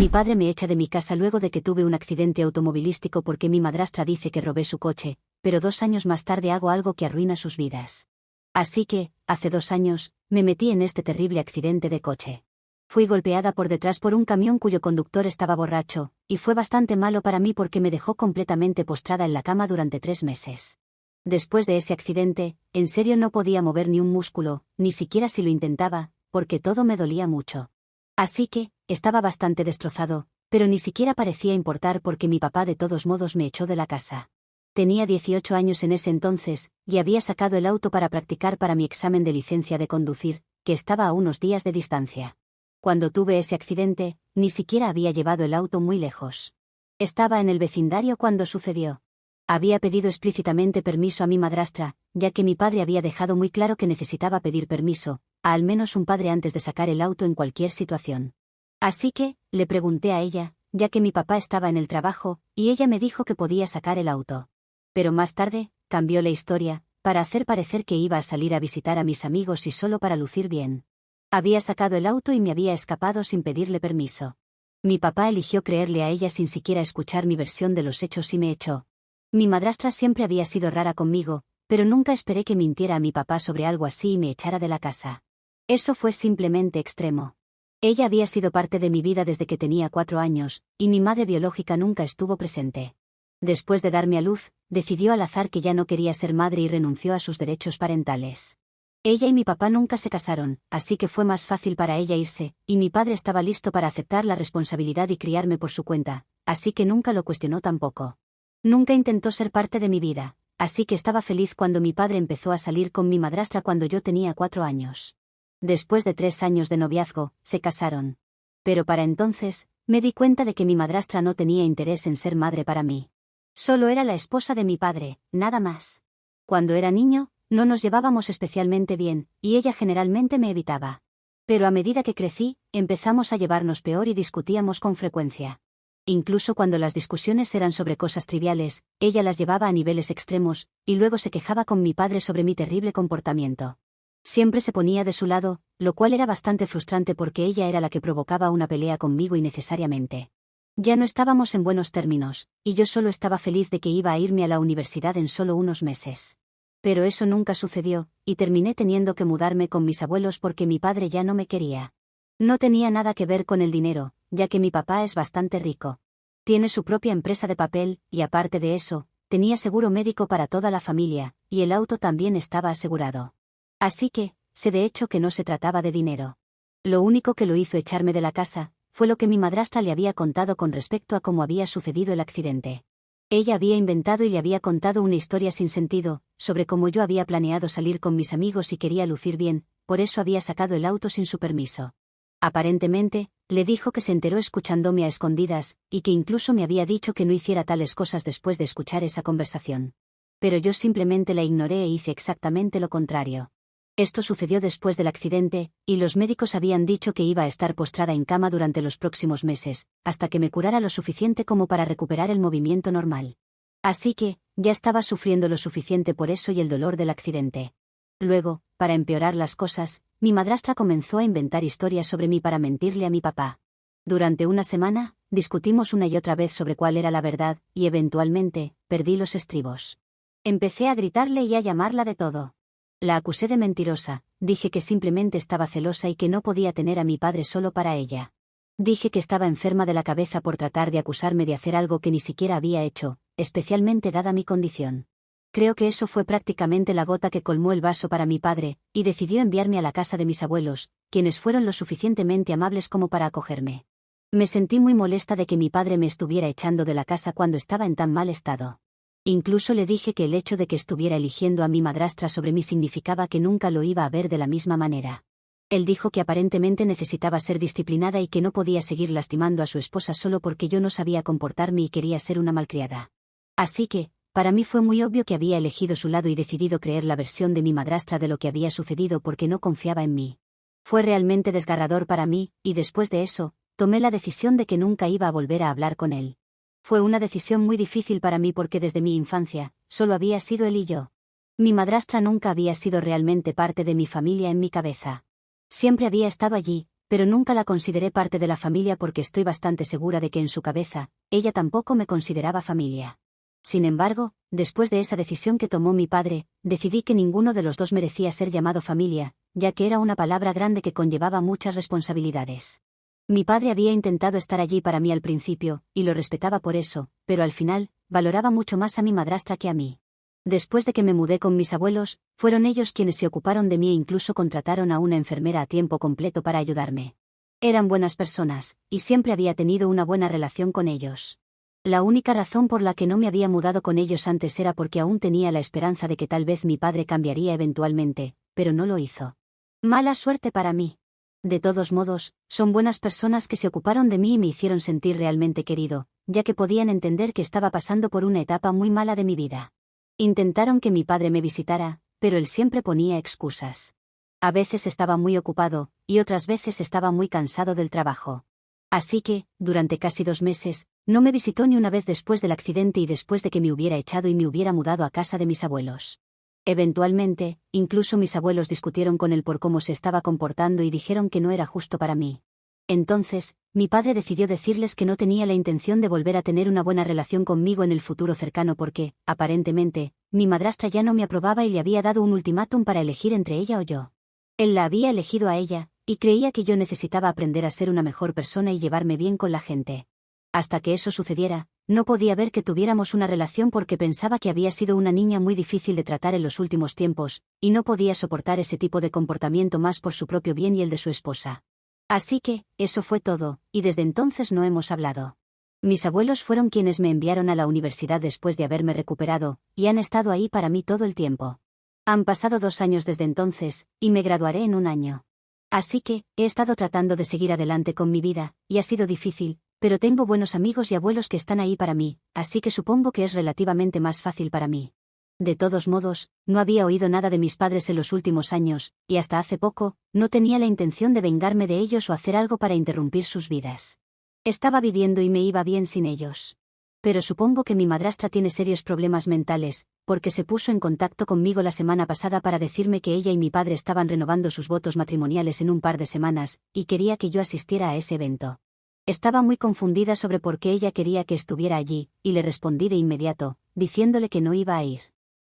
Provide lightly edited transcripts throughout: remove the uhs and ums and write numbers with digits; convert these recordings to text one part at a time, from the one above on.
Mi padre me echa de mi casa luego de que tuve un accidente automovilístico porque mi madrastra dice que robé su coche, pero 2 años más tarde hago algo que arruina sus vidas. Así que, hace 2 años, me metí en este terrible accidente de coche. Fui golpeada por detrás por un camión cuyo conductor estaba borracho, y fue bastante malo para mí porque me dejó completamente postrada en la cama durante 3 meses. Después de ese accidente, en serio no podía mover ni un músculo, ni siquiera si lo intentaba, porque todo me dolía mucho. Así que, estaba bastante destrozado, pero ni siquiera parecía importar porque mi papá de todos modos me echó de la casa. Tenía 18 años en ese entonces, y había sacado el auto para practicar para mi examen de licencia de conducir, que estaba a unos días de distancia. Cuando tuve ese accidente, ni siquiera había llevado el auto muy lejos. Estaba en el vecindario cuando sucedió. Había pedido explícitamente permiso a mi madrastra, ya que mi padre había dejado muy claro que necesitaba pedir permiso, a al menos un padre antes de sacar el auto en cualquier situación. Así que, le pregunté a ella, ya que mi papá estaba en el trabajo, y ella me dijo que podía sacar el auto. Pero más tarde, cambió la historia, para hacer parecer que iba a salir a visitar a mis amigos y solo para lucir bien. Había sacado el auto y me había escapado sin pedirle permiso. Mi papá eligió creerle a ella sin siquiera escuchar mi versión de los hechos y me echó. Mi madrastra siempre había sido rara conmigo, pero nunca esperé que mintiera a mi papá sobre algo así y me echara de la casa. Eso fue simplemente extremo. Ella había sido parte de mi vida desde que tenía 4 años, y mi madre biológica nunca estuvo presente. Después de darme a luz, decidió al azar que ya no quería ser madre y renunció a sus derechos parentales. Ella y mi papá nunca se casaron, así que fue más fácil para ella irse, y mi padre estaba listo para aceptar la responsabilidad y criarme por su cuenta, así que nunca lo cuestionó tampoco. Nunca intentó ser parte de mi vida, así que estaba feliz cuando mi padre empezó a salir con mi madrastra cuando yo tenía 4 años. Después de 3 años de noviazgo, se casaron. Pero para entonces, me di cuenta de que mi madrastra no tenía interés en ser madre para mí. Solo era la esposa de mi padre, nada más. Cuando era niño, no nos llevábamos especialmente bien, y ella generalmente me evitaba. Pero a medida que crecí, empezamos a llevarnos peor y discutíamos con frecuencia. Incluso cuando las discusiones eran sobre cosas triviales, ella las llevaba a niveles extremos, y luego se quejaba con mi padre sobre mi terrible comportamiento. Siempre se ponía de su lado, lo cual era bastante frustrante porque ella era la que provocaba una pelea conmigo innecesariamente. Ya no estábamos en buenos términos, y yo solo estaba feliz de que iba a irme a la universidad en solo unos meses. Pero eso nunca sucedió, y terminé teniendo que mudarme con mis abuelos porque mi padre ya no me quería. No tenía nada que ver con el dinero, ya que mi papá es bastante rico. Tiene su propia empresa de papel, y aparte de eso, tenía seguro médico para toda la familia, y el auto también estaba asegurado. Así que, sé de hecho que no se trataba de dinero. Lo único que lo hizo echarme de la casa, fue lo que mi madrastra le había contado con respecto a cómo había sucedido el accidente. Ella había inventado y le había contado una historia sin sentido, sobre cómo yo había planeado salir con mis amigos y quería lucir bien, por eso había sacado el auto sin su permiso. Aparentemente, le dijo que se enteró escuchándome a escondidas, y que incluso me había dicho que no hiciera tales cosas después de escuchar esa conversación. Pero yo simplemente la ignoré e hice exactamente lo contrario. Esto sucedió después del accidente, y los médicos habían dicho que iba a estar postrada en cama durante los próximos meses, hasta que me curara lo suficiente como para recuperar el movimiento normal. Así que, ya estaba sufriendo lo suficiente por eso y el dolor del accidente. Luego, para empeorar las cosas, mi madrastra comenzó a inventar historias sobre mí para mentirle a mi papá. Durante una semana, discutimos una y otra vez sobre cuál era la verdad, y eventualmente, perdí los estribos. Empecé a gritarle y a llamarla de todo. La acusé de mentirosa, dije que simplemente estaba celosa y que no podía tener a mi padre solo para ella. Dije que estaba enferma de la cabeza por tratar de acusarme de hacer algo que ni siquiera había hecho, especialmente dada mi condición. Creo que eso fue prácticamente la gota que colmó el vaso para mi padre, y decidió enviarme a la casa de mis abuelos, quienes fueron lo suficientemente amables como para acogerme. Me sentí muy molesta de que mi padre me estuviera echando de la casa cuando estaba en tan mal estado. Incluso le dije que el hecho de que estuviera eligiendo a mi madrastra sobre mí significaba que nunca lo iba a ver de la misma manera. Él dijo que aparentemente necesitaba ser disciplinada y que no podía seguir lastimando a su esposa solo porque yo no sabía comportarme y quería ser una malcriada. Así que, para mí fue muy obvio que había elegido su lado y decidido creer la versión de mi madrastra de lo que había sucedido porque no confiaba en mí. Fue realmente desgarrador para mí, y después de eso, tomé la decisión de que nunca iba a volver a hablar con él. Fue una decisión muy difícil para mí porque desde mi infancia, solo había sido él y yo. Mi madrastra nunca había sido realmente parte de mi familia en mi cabeza. Siempre había estado allí, pero nunca la consideré parte de la familia porque estoy bastante segura de que en su cabeza, ella tampoco me consideraba familia. Sin embargo, después de esa decisión que tomó mi padre, decidí que ninguno de los dos merecía ser llamado familia, ya que era una palabra grande que conllevaba muchas responsabilidades. Mi padre había intentado estar allí para mí al principio, y lo respetaba por eso, pero al final, valoraba mucho más a mi madrastra que a mí. Después de que me mudé con mis abuelos, fueron ellos quienes se ocuparon de mí e incluso contrataron a una enfermera a tiempo completo para ayudarme. Eran buenas personas, y siempre había tenido una buena relación con ellos. La única razón por la que no me había mudado con ellos antes era porque aún tenía la esperanza de que tal vez mi padre cambiaría eventualmente, pero no lo hizo. Mala suerte para mí. De todos modos, son buenas personas que se ocuparon de mí y me hicieron sentir realmente querido, ya que podían entender que estaba pasando por una etapa muy mala de mi vida. Intentaron que mi padre me visitara, pero él siempre ponía excusas. A veces estaba muy ocupado, y otras veces estaba muy cansado del trabajo. Así que, durante casi 2 meses, no me visitó ni una vez después del accidente y después de que me hubiera echado y me hubiera mudado a casa de mis abuelos. Eventualmente, incluso mis abuelos discutieron con él por cómo se estaba comportando y dijeron que no era justo para mí. Entonces, mi padre decidió decirles que no tenía la intención de volver a tener una buena relación conmigo en el futuro cercano porque, aparentemente, mi madrastra ya no me aprobaba y le había dado un ultimátum para elegir entre ella o yo. Él la había elegido a ella, y creía que yo necesitaba aprender a ser una mejor persona y llevarme bien con la gente. Hasta que eso sucediera, no podía ver que tuviéramos una relación porque pensaba que había sido una niña muy difícil de tratar en los últimos tiempos, y no podía soportar ese tipo de comportamiento más por su propio bien y el de su esposa. Así que, eso fue todo, y desde entonces no hemos hablado. Mis abuelos fueron quienes me enviaron a la universidad después de haberme recuperado, y han estado ahí para mí todo el tiempo. Han pasado 2 años desde entonces, y me graduaré en 1 año. Así que, he estado tratando de seguir adelante con mi vida, y ha sido difícil, pero tengo buenos amigos y abuelos que están ahí para mí, así que supongo que es relativamente más fácil para mí. De todos modos, no había oído nada de mis padres en los últimos años, y hasta hace poco, no tenía la intención de vengarme de ellos o hacer algo para interrumpir sus vidas. Estaba viviendo y me iba bien sin ellos. Pero supongo que mi madrastra tiene serios problemas mentales, porque se puso en contacto conmigo la semana pasada para decirme que ella y mi padre estaban renovando sus votos matrimoniales en un par de semanas, y quería que yo asistiera a ese evento. Estaba muy confundida sobre por qué ella quería que estuviera allí, y le respondí de inmediato, diciéndole que no iba a ir.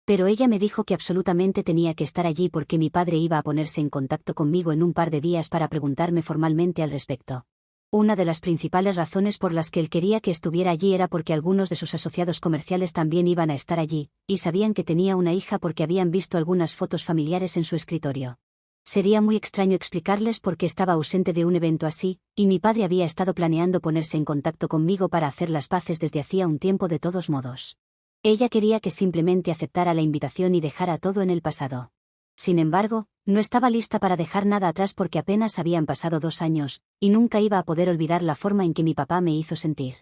Pero ella me dijo que absolutamente tenía que estar allí porque mi padre iba a ponerse en contacto conmigo en un par de días para preguntarme formalmente al respecto. Una de las principales razones por las que él quería que estuviera allí era porque algunos de sus asociados comerciales también iban a estar allí, y sabían que tenía una hija porque habían visto algunas fotos familiares en su escritorio. Sería muy extraño explicarles por qué estaba ausente de un evento así, y mi padre había estado planeando ponerse en contacto conmigo para hacer las paces desde hacía un tiempo de todos modos. Ella quería que simplemente aceptara la invitación y dejara todo en el pasado. Sin embargo, no estaba lista para dejar nada atrás porque apenas habían pasado 2 años, y nunca iba a poder olvidar la forma en que mi papá me hizo sentir.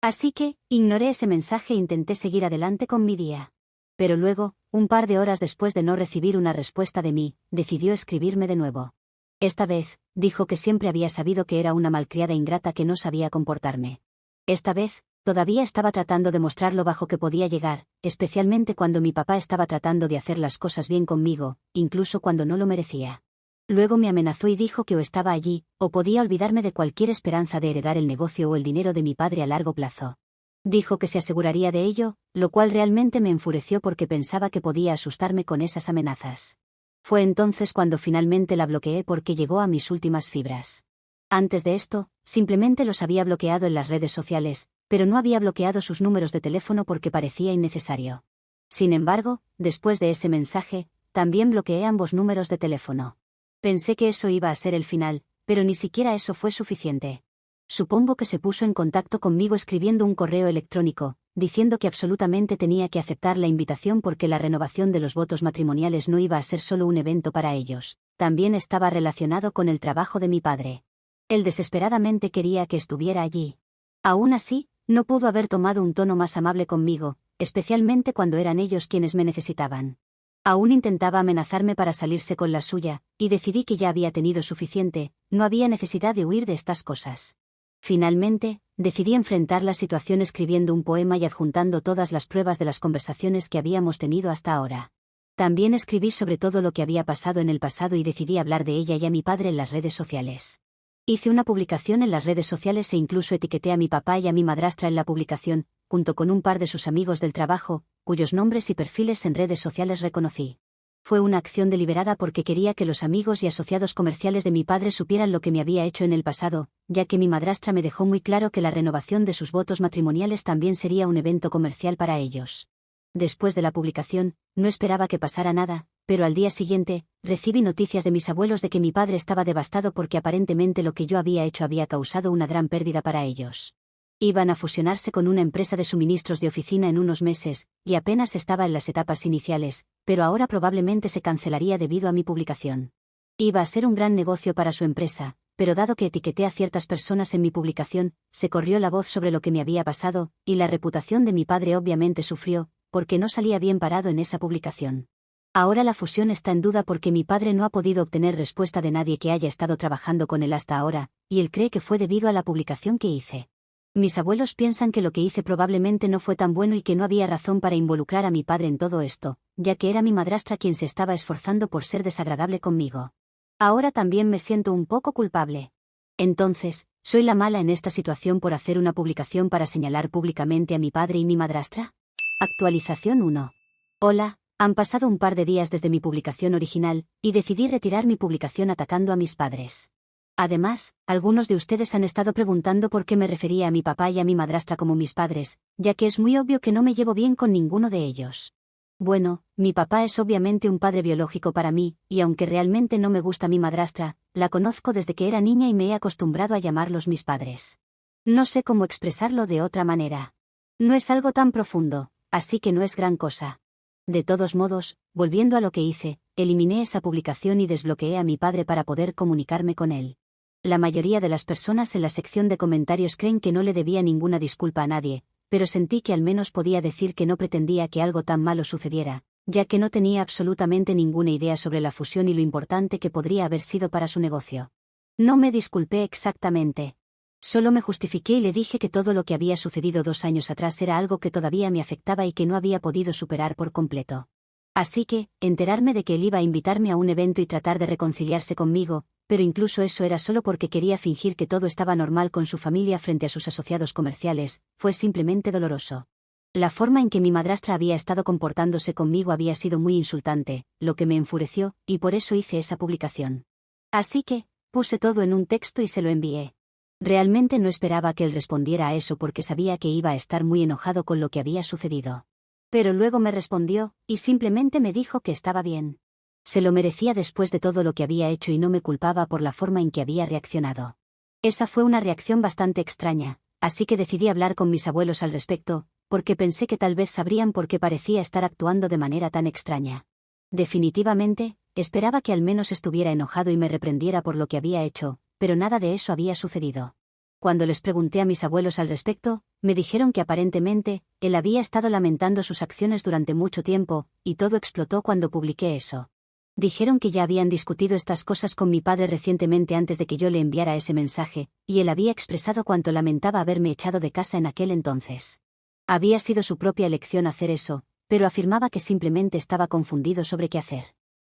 Así que, ignoré ese mensaje e intenté seguir adelante con mi día. Pero luego, un par de horas después de no recibir una respuesta de mí, decidió escribirme de nuevo. Esta vez, dijo que siempre había sabido que era una malcriada ingrata que no sabía comportarme. Esta vez, todavía estaba tratando de mostrar lo bajo que podía llegar, especialmente cuando mi papá estaba tratando de hacer las cosas bien conmigo, incluso cuando no lo merecía. Luego me amenazó y dijo que o estaba allí, o podía olvidarme de cualquier esperanza de heredar el negocio o el dinero de mi padre a largo plazo. Dijo que se aseguraría de ello, lo cual realmente me enfureció porque pensaba que podía asustarme con esas amenazas. Fue entonces cuando finalmente la bloqueé porque llegó a mis últimas fibras. Antes de esto, simplemente los había bloqueado en las redes sociales, pero no había bloqueado sus números de teléfono porque parecía innecesario. Sin embargo, después de ese mensaje, también bloqueé ambos números de teléfono. Pensé que eso iba a ser el final, pero ni siquiera eso fue suficiente. Supongo que se puso en contacto conmigo escribiendo un correo electrónico, diciendo que absolutamente tenía que aceptar la invitación porque la renovación de los votos matrimoniales no iba a ser solo un evento para ellos, también estaba relacionado con el trabajo de mi padre. Él desesperadamente quería que estuviera allí. Aún así, no pudo haber tomado un tono más amable conmigo, especialmente cuando eran ellos quienes me necesitaban. Aún intentaba amenazarme para salirse con la suya, y decidí que ya había tenido suficiente, no había necesidad de huir de estas cosas. Finalmente, decidí enfrentar la situación escribiendo un poema y adjuntando todas las pruebas de las conversaciones que habíamos tenido hasta ahora. También escribí sobre todo lo que había pasado en el pasado y decidí hablar de ella y a mi padre en las redes sociales. Hice una publicación en las redes sociales e incluso etiqueté a mi papá y a mi madrastra en la publicación, junto con un par de sus amigos del trabajo, cuyos nombres y perfiles en redes sociales reconocí. Fue una acción deliberada porque quería que los amigos y asociados comerciales de mi padre supieran lo que me había hecho en el pasado, ya que mi madrastra me dejó muy claro que la renovación de sus votos matrimoniales también sería un evento comercial para ellos. Después de la publicación, no esperaba que pasara nada, pero al día siguiente, recibí noticias de mis abuelos de que mi padre estaba devastado porque aparentemente lo que yo había hecho había causado una gran pérdida para ellos. Iban a fusionarse con una empresa de suministros de oficina en unos meses, y apenas estaba en las etapas iniciales, pero ahora probablemente se cancelaría debido a mi publicación. Iba a ser un gran negocio para su empresa, pero dado que etiqueté a ciertas personas en mi publicación, se corrió la voz sobre lo que me había pasado, y la reputación de mi padre obviamente sufrió, porque no salía bien parado en esa publicación. Ahora la fusión está en duda porque mi padre no ha podido obtener respuesta de nadie que haya estado trabajando con él hasta ahora, y él cree que fue debido a la publicación que hice. Mis abuelos piensan que lo que hice probablemente no fue tan bueno y que no había razón para involucrar a mi padre en todo esto, ya que era mi madrastra quien se estaba esforzando por ser desagradable conmigo. Ahora también me siento un poco culpable. Entonces, ¿soy la mala en esta situación por hacer una publicación para señalar públicamente a mi padre y mi madrastra? Actualización 1. Hola, han pasado un par de días desde mi publicación original, y decidí retirar mi publicación atacando a mis padres. Además, algunos de ustedes han estado preguntando por qué me refería a mi papá y a mi madrastra como mis padres, ya que es muy obvio que no me llevo bien con ninguno de ellos. Bueno, mi papá es obviamente un padre biológico para mí, y aunque realmente no me gusta mi madrastra, la conozco desde que era niña y me he acostumbrado a llamarlos mis padres. No sé cómo expresarlo de otra manera. No es algo tan profundo, así que no es gran cosa. De todos modos, volviendo a lo que hice, eliminé esa publicación y desbloqueé a mi padre para poder comunicarme con él. La mayoría de las personas en la sección de comentarios creen que no le debía ninguna disculpa a nadie, pero sentí que al menos podía decir que no pretendía que algo tan malo sucediera, ya que no tenía absolutamente ninguna idea sobre la fusión y lo importante que podría haber sido para su negocio. No me disculpé exactamente. Solo me justifiqué y le dije que todo lo que había sucedido 2 años atrás era algo que todavía me afectaba y que no había podido superar por completo. Así que, enterarme de que él iba a invitarme a un evento y tratar de reconciliarse conmigo, pero incluso eso era solo porque quería fingir que todo estaba normal con su familia frente a sus asociados comerciales, fue simplemente doloroso. La forma en que mi madrastra había estado comportándose conmigo había sido muy insultante, lo que me enfureció, y por eso hice esa publicación. Así que, puse todo en un texto y se lo envié. Realmente no esperaba que él respondiera a eso porque sabía que iba a estar muy enojado con lo que había sucedido. Pero luego me respondió, y simplemente me dijo que estaba bien. Se lo merecía después de todo lo que había hecho y no me culpaba por la forma en que había reaccionado. Esa fue una reacción bastante extraña, así que decidí hablar con mis abuelos al respecto, porque pensé que tal vez sabrían por qué parecía estar actuando de manera tan extraña. Definitivamente, esperaba que al menos estuviera enojado y me reprendiera por lo que había hecho, pero nada de eso había sucedido. Cuando les pregunté a mis abuelos al respecto, me dijeron que aparentemente, él había estado lamentando sus acciones durante mucho tiempo, y todo explotó cuando publiqué eso. Dijeron que ya habían discutido estas cosas con mi padre recientemente antes de que yo le enviara ese mensaje, y él había expresado cuánto lamentaba haberme echado de casa en aquel entonces. Había sido su propia elección hacer eso, pero afirmaba que simplemente estaba confundido sobre qué hacer.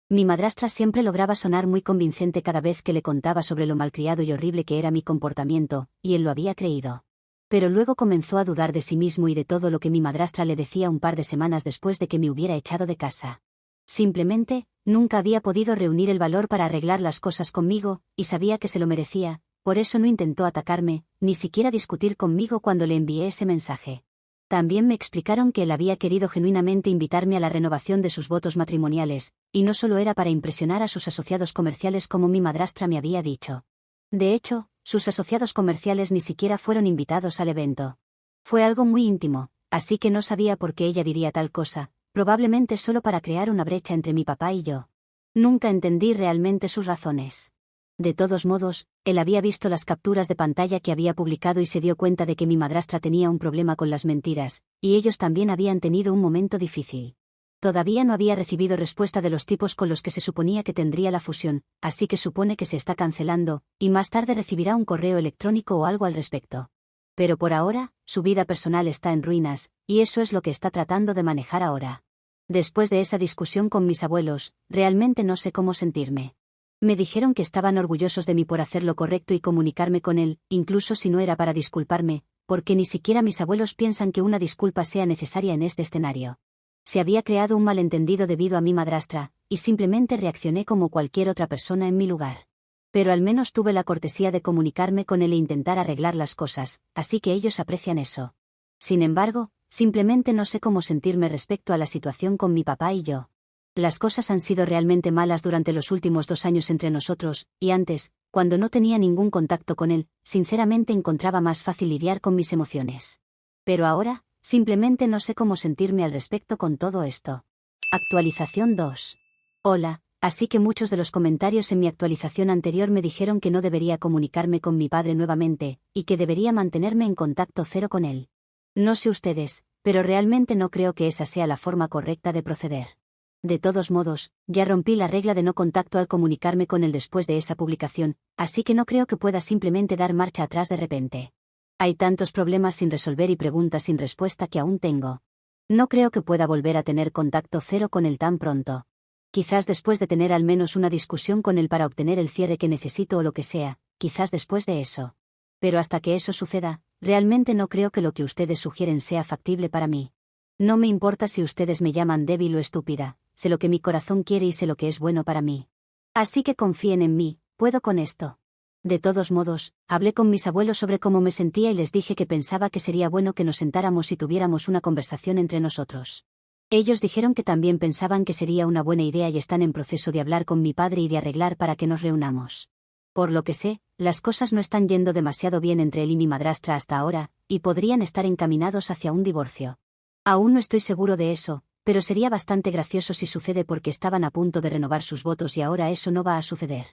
Mi madrastra siempre lograba sonar muy convincente cada vez que le contaba sobre lo malcriado y horrible que era mi comportamiento, y él lo había creído. Pero luego comenzó a dudar de sí mismo y de todo lo que mi madrastra le decía un par de semanas después de que me hubiera echado de casa. Simplemente, nunca había podido reunir el valor para arreglar las cosas conmigo, y sabía que se lo merecía, por eso no intentó atacarme, ni siquiera discutir conmigo cuando le envié ese mensaje. También me explicaron que él había querido genuinamente invitarme a la renovación de sus votos matrimoniales, y no solo era para impresionar a sus asociados comerciales como mi madrastra me había dicho. De hecho, sus asociados comerciales ni siquiera fueron invitados al evento. Fue algo muy íntimo, así que no sabía por qué ella diría tal cosa, probablemente solo para crear una brecha entre mi papá y yo. Nunca entendí realmente sus razones. De todos modos, él había visto las capturas de pantalla que había publicado y se dio cuenta de que mi madrastra tenía un problema con las mentiras, y ellos también habían tenido un momento difícil. Todavía no había recibido respuesta de los tipos con los que se suponía que tendría la fusión, así que supone que se está cancelando, y más tarde recibirá un correo electrónico o algo al respecto. Pero por ahora, su vida personal está en ruinas, y eso es lo que está tratando de manejar ahora. Después de esa discusión con mis abuelos, realmente no sé cómo sentirme. Me dijeron que estaban orgullosos de mí por hacer lo correcto y comunicarme con él, incluso si no era para disculparme, porque ni siquiera mis abuelos piensan que una disculpa sea necesaria en este escenario. Se había creado un malentendido debido a mi madrastra, y simplemente reaccioné como cualquier otra persona en mi lugar. Pero al menos tuve la cortesía de comunicarme con él e intentar arreglar las cosas, así que ellos aprecian eso. Sin embargo, simplemente no sé cómo sentirme respecto a la situación con mi papá y yo. Las cosas han sido realmente malas durante los últimos 2 años entre nosotros, y antes, cuando no tenía ningún contacto con él, sinceramente encontraba más fácil lidiar con mis emociones. Pero ahora, simplemente no sé cómo sentirme al respecto con todo esto. Actualización 2. Hola, así que muchos de los comentarios en mi actualización anterior me dijeron que no debería comunicarme con mi padre nuevamente, y que debería mantenerme en contacto cero con él. No sé ustedes, pero realmente no creo que esa sea la forma correcta de proceder. De todos modos, ya rompí la regla de no contacto al comunicarme con él después de esa publicación, así que no creo que pueda simplemente dar marcha atrás de repente. Hay tantos problemas sin resolver y preguntas sin respuesta que aún tengo. No creo que pueda volver a tener contacto cero con él tan pronto. Quizás después de tener al menos una discusión con él para obtener el cierre que necesito o lo que sea, quizás después de eso. Pero hasta que eso suceda, realmente no creo que lo que ustedes sugieren sea factible para mí. No me importa si ustedes me llaman débil o estúpida. Sé lo que mi corazón quiere y sé lo que es bueno para mí. Así que confíen en mí, puedo con esto. De todos modos, hablé con mis abuelos sobre cómo me sentía y les dije que pensaba que sería bueno que nos sentáramos y tuviéramos una conversación entre nosotros. Ellos dijeron que también pensaban que sería una buena idea y están en proceso de hablar con mi padre y de arreglar para que nos reunamos. Por lo que sé, las cosas no están yendo demasiado bien entre él y mi madrastra hasta ahora, y podrían estar encaminados hacia un divorcio. Aún no estoy seguro de eso, pero sería bastante gracioso si sucede porque estaban a punto de renovar sus votos y ahora eso no va a suceder.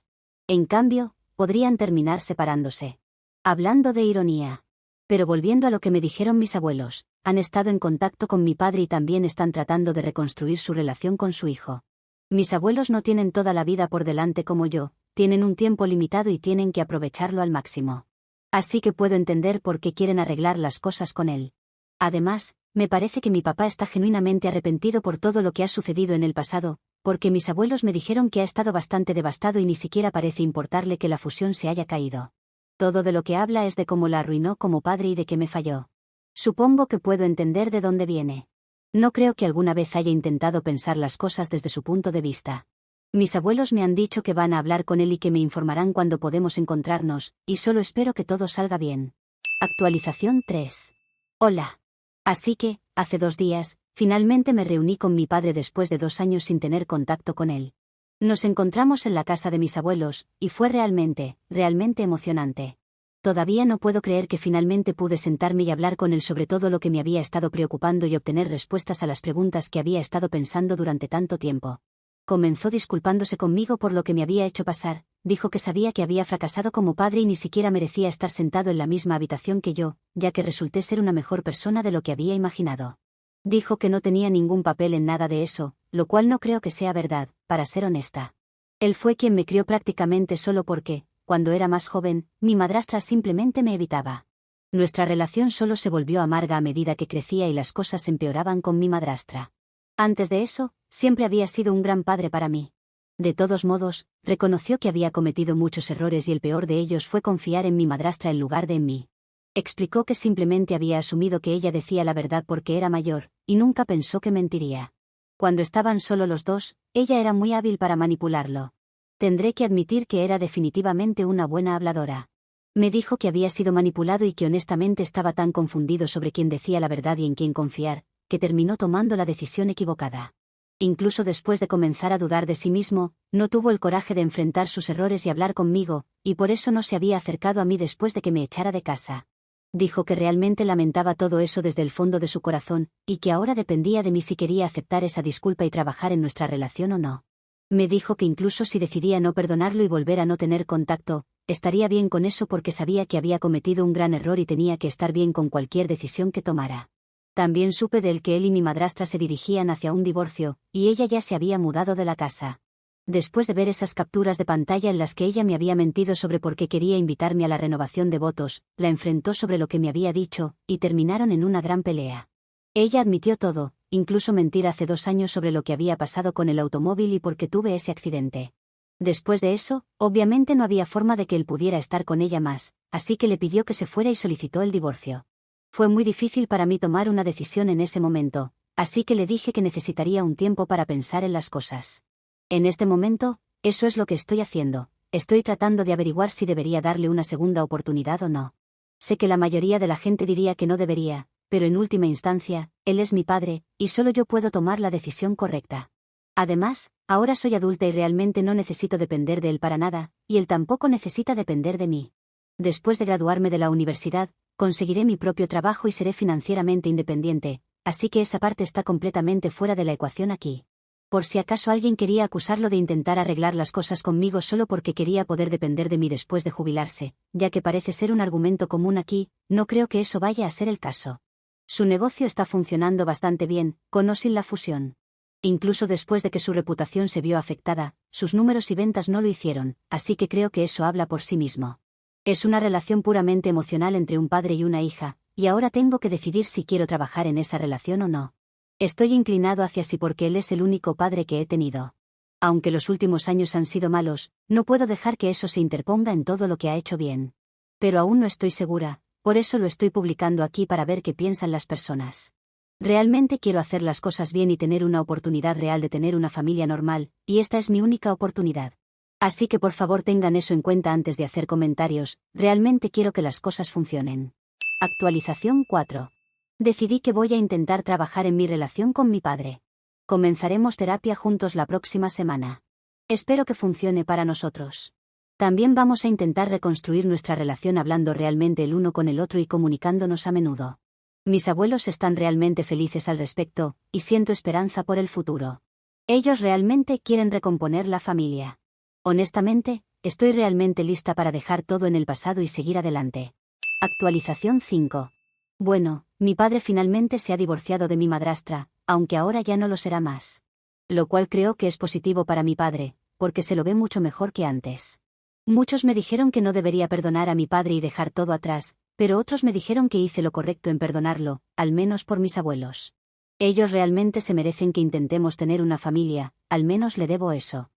En cambio, podrían terminar separándose. Hablando de ironía. Pero volviendo a lo que me dijeron mis abuelos, han estado en contacto con mi padre y también están tratando de reconstruir su relación con su hijo. Mis abuelos no tienen toda la vida por delante como yo, tienen un tiempo limitado y tienen que aprovecharlo al máximo. Así que puedo entender por qué quieren arreglar las cosas con él. Además, me parece que mi papá está genuinamente arrepentido por todo lo que ha sucedido en el pasado, porque mis abuelos me dijeron que ha estado bastante devastado y ni siquiera parece importarle que la fusión se haya caído. Todo de lo que habla es de cómo la arruinó como padre y de que me falló. Supongo que puedo entender de dónde viene. No creo que alguna vez haya intentado pensar las cosas desde su punto de vista. Mis abuelos me han dicho que van a hablar con él y que me informarán cuando podemos encontrarnos, y solo espero que todo salga bien. Actualización 3. Hola. Así que, hace 2 días, finalmente me reuní con mi padre después de 2 años sin tener contacto con él. Nos encontramos en la casa de mis abuelos, y fue realmente emocionante. Todavía no puedo creer que finalmente pude sentarme y hablar con él sobre todo lo que me había estado preocupando y obtener respuestas a las preguntas que había estado pensando durante tanto tiempo. Comenzó disculpándose conmigo por lo que me había hecho pasar, dijo que sabía que había fracasado como padre y ni siquiera merecía estar sentado en la misma habitación que yo, ya que resulté ser una mejor persona de lo que había imaginado. Dijo que no tenía ningún papel en nada de eso, lo cual no creo que sea verdad, para ser honesta. Él fue quien me crió prácticamente solo porque, cuando era más joven, mi madrastra simplemente me evitaba. Nuestra relación solo se volvió amarga a medida que crecía y las cosas empeoraban con mi madrastra. Antes de eso, siempre había sido un gran padre para mí. De todos modos, reconoció que había cometido muchos errores y el peor de ellos fue confiar en mi madrastra en lugar de en mí. Explicó que simplemente había asumido que ella decía la verdad porque era mayor, y nunca pensó que mentiría. Cuando estaban solo los dos, ella era muy hábil para manipularlo. Tendré que admitir que era definitivamente una buena habladora. Me dijo que había sido manipulado y que honestamente estaba tan confundido sobre quién decía la verdad y en quién confiar, que terminó tomando la decisión equivocada. Incluso después de comenzar a dudar de sí mismo, no tuvo el coraje de enfrentar sus errores y hablar conmigo, y por eso no se había acercado a mí después de que me echara de casa. Dijo que realmente lamentaba todo eso desde el fondo de su corazón, y que ahora dependía de mí si quería aceptar esa disculpa y trabajar en nuestra relación o no. Me dijo que incluso si decidía no perdonarlo y volver a no tener contacto, estaría bien con eso porque sabía que había cometido un gran error y tenía que estar bien con cualquier decisión que tomara. También supe de él que él y mi madrastra se dirigían hacia un divorcio, y ella ya se había mudado de la casa. Después de ver esas capturas de pantalla en las que ella me había mentido sobre por qué quería invitarme a la renovación de votos, la enfrentó sobre lo que me había dicho, y terminaron en una gran pelea. Ella admitió todo, incluso mentir hace 2 años sobre lo que había pasado con el automóvil y por qué tuve ese accidente. Después de eso, obviamente no había forma de que él pudiera estar con ella más, así que le pidió que se fuera y solicitó el divorcio. Fue muy difícil para mí tomar una decisión en ese momento, así que le dije que necesitaría un tiempo para pensar en las cosas. En este momento, eso es lo que estoy haciendo. Estoy tratando de averiguar si debería darle una segunda oportunidad o no. Sé que la mayoría de la gente diría que no debería, pero en última instancia, él es mi padre, y solo yo puedo tomar la decisión correcta. Además, ahora soy adulta y realmente no necesito depender de él para nada, y él tampoco necesita depender de mí. Después de graduarme de la universidad, conseguiré mi propio trabajo y seré financieramente independiente, así que esa parte está completamente fuera de la ecuación aquí. Por si acaso alguien quería acusarlo de intentar arreglar las cosas conmigo solo porque quería poder depender de mí después de jubilarse, ya que parece ser un argumento común aquí, no creo que eso vaya a ser el caso. Su negocio está funcionando bastante bien, con o sin la fusión. Incluso después de que su reputación se vio afectada, sus números y ventas no lo hicieron, así que creo que eso habla por sí mismo. Es una relación puramente emocional entre un padre y una hija, y ahora tengo que decidir si quiero trabajar en esa relación o no. Estoy inclinado hacia sí porque él es el único padre que he tenido. Aunque los últimos años han sido malos, no puedo dejar que eso se interponga en todo lo que ha hecho bien. Pero aún no estoy segura, por eso lo estoy publicando aquí para ver qué piensan las personas. Realmente quiero hacer las cosas bien y tener una oportunidad real de tener una familia normal, y esta es mi única oportunidad. Así que por favor tengan eso en cuenta antes de hacer comentarios, realmente quiero que las cosas funcionen. Actualización 4. Decidí que voy a intentar trabajar en mi relación con mi padre. Comenzaremos terapia juntos la próxima semana. Espero que funcione para nosotros. También vamos a intentar reconstruir nuestra relación hablando realmente el uno con el otro y comunicándonos a menudo. Mis abuelos están realmente felices al respecto, y siento esperanza por el futuro. Ellos realmente quieren recomponer la familia. Honestamente, estoy realmente lista para dejar todo en el pasado y seguir adelante. Actualización 5. Bueno, mi padre finalmente se ha divorciado de mi madrastra, aunque ahora ya no lo será más. Lo cual creo que es positivo para mi padre, porque se lo ve mucho mejor que antes. Muchos me dijeron que no debería perdonar a mi padre y dejar todo atrás, pero otros me dijeron que hice lo correcto en perdonarlo, al menos por mis abuelos. Ellos realmente se merecen que intentemos tener una familia, al menos le debo eso.